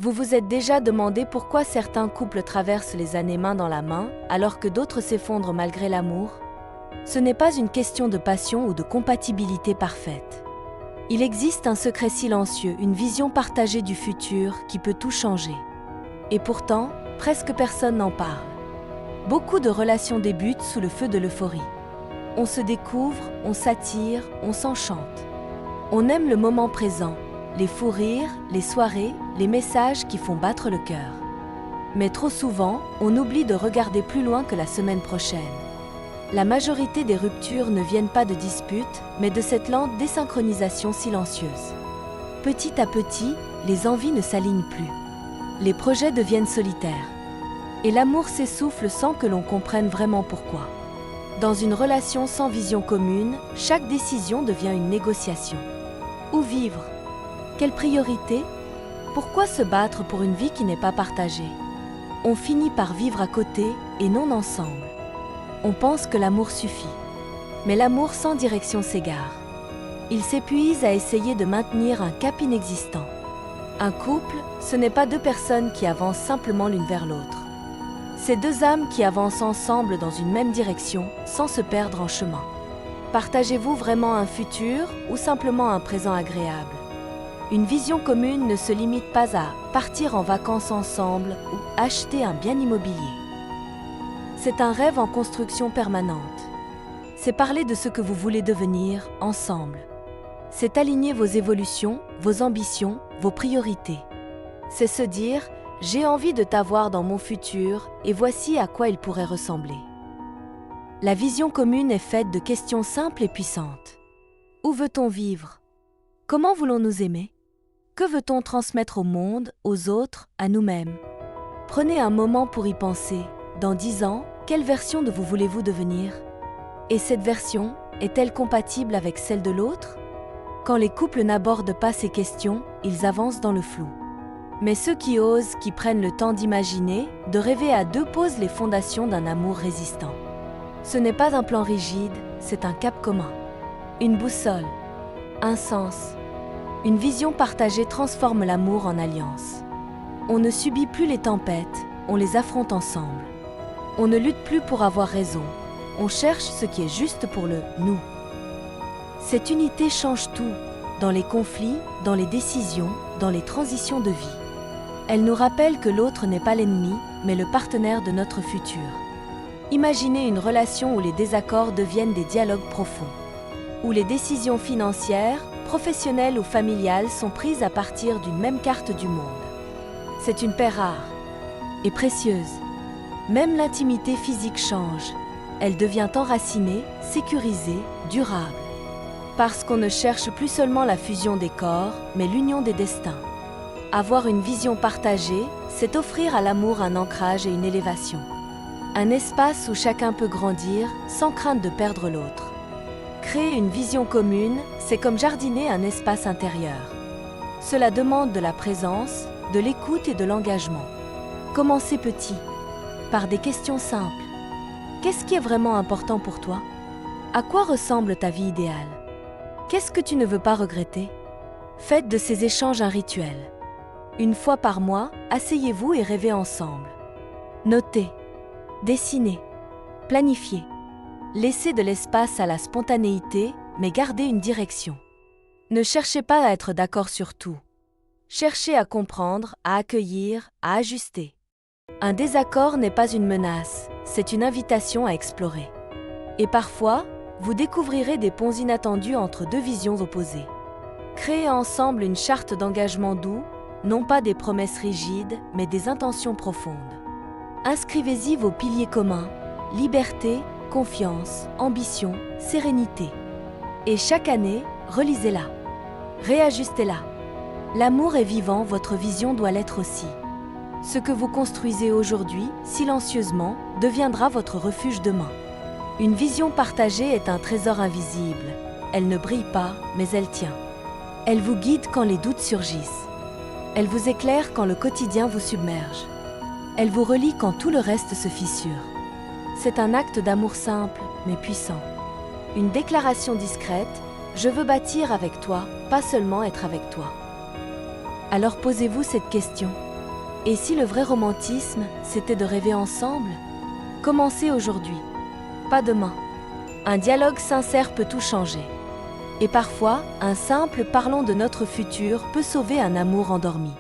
Vous vous êtes déjà demandé pourquoi certains couples traversent les années main dans la main, alors que d'autres s'effondrent malgré l'amour? Ce n'est pas une question de passion ou de compatibilité parfaite. Il existe un secret silencieux, une vision partagée du futur qui peut tout changer. Et pourtant, presque personne n'en parle. Beaucoup de relations débutent sous le feu de l'euphorie. On se découvre, on s'attire, on s'enchante. On aime le moment présent, les fous rires, les soirées, les messages qui font battre le cœur. Mais trop souvent, on oublie de regarder plus loin que la semaine prochaine. La majorité des ruptures ne viennent pas de disputes, mais de cette lente désynchronisation silencieuse. Petit à petit, les envies ne s'alignent plus. Les projets deviennent solitaires. Et l'amour s'essouffle sans que l'on comprenne vraiment pourquoi. Dans une relation sans vision commune, chaque décision devient une négociation. Où vivre? Quelle priorité? Pourquoi se battre pour une vie qui n'est pas partagée? On finit par vivre à côté et non ensemble. On pense que l'amour suffit. Mais l'amour sans direction s'égare. Il s'épuise à essayer de maintenir un cap inexistant. Un couple, ce n'est pas deux personnes qui avancent simplement l'une vers l'autre. C'est deux âmes qui avancent ensemble dans une même direction, sans se perdre en chemin. Partagez-vous vraiment un futur ou simplement un présent agréable? Une vision commune ne se limite pas à partir en vacances ensemble ou acheter un bien immobilier. C'est un rêve en construction permanente. C'est parler de ce que vous voulez devenir ensemble. C'est aligner vos évolutions, vos ambitions, vos priorités. C'est se dire « J'ai envie de t'avoir dans mon futur et voici à quoi il pourrait ressembler ». La vision commune est faite de questions simples et puissantes. Où veut-on vivre? Comment voulons-nous aimer? Que veut-on transmettre au monde, aux autres, à nous-mêmes? Prenez un moment pour y penser. Dans 10 ans, quelle version de vous voulez-vous devenir? Et cette version, est-elle compatible avec celle de l'autre? Quand les couples n'abordent pas ces questions, ils avancent dans le flou. Mais ceux qui osent, qui prennent le temps d'imaginer, de rêver à deux posent les fondations d'un amour résistant. Ce n'est pas un plan rigide, c'est un cap commun. Une boussole, un sens. Une vision partagée transforme l'amour en alliance. On ne subit plus les tempêtes, on les affronte ensemble. On ne lutte plus pour avoir raison, on cherche ce qui est juste pour le « nous ». Cette unité change tout, dans les conflits, dans les décisions, dans les transitions de vie. Elle nous rappelle que l'autre n'est pas l'ennemi, mais le partenaire de notre futur. Imaginez une relation où les désaccords deviennent des dialogues profonds, où les décisions financières, professionnelles ou familiales sont prises à partir d'une même carte du monde. C'est une paix rare et précieuse. Même l'intimité physique change. Elle devient enracinée, sécurisée, durable. Parce qu'on ne cherche plus seulement la fusion des corps, mais l'union des destins. Avoir une vision partagée, c'est offrir à l'amour un ancrage et une élévation. Un espace où chacun peut grandir sans crainte de perdre l'autre. Créer une vision commune, c'est comme jardiner un espace intérieur. Cela demande de la présence, de l'écoute et de l'engagement. Commencez petit, par des questions simples. Qu'est-ce qui est vraiment important pour toi? À quoi ressemble ta vie idéale? Qu'est-ce que tu ne veux pas regretter? Faites de ces échanges un rituel. Une fois par mois, asseyez-vous et rêvez ensemble. Notez, dessinez, planifiez. Laissez de l'espace à la spontanéité, mais gardez une direction. Ne cherchez pas à être d'accord sur tout. Cherchez à comprendre, à accueillir, à ajuster. Un désaccord n'est pas une menace, c'est une invitation à explorer. Et parfois, vous découvrirez des ponts inattendus entre deux visions opposées. Créez ensemble une charte d'engagement doux, non pas des promesses rigides, mais des intentions profondes. Inscrivez-y vos piliers communs, liberté, confiance, ambition, sérénité. Et chaque année, relisez-la. Réajustez-la. L'amour est vivant, votre vision doit l'être aussi. Ce que vous construisez aujourd'hui, silencieusement, deviendra votre refuge demain. Une vision partagée est un trésor invisible. Elle ne brille pas, mais elle tient. Elle vous guide quand les doutes surgissent. Elle vous éclaire quand le quotidien vous submerge. Elle vous relie quand tout le reste se fissure. C'est un acte d'amour simple, mais puissant. Une déclaration discrète, je veux bâtir avec toi, pas seulement être avec toi. Alors posez-vous cette question. Et si le vrai romantisme, c'était de rêver ensemble? Commencez aujourd'hui, pas demain. Un dialogue sincère peut tout changer. Et parfois, un simple « parlons de notre futur » peut sauver un amour endormi.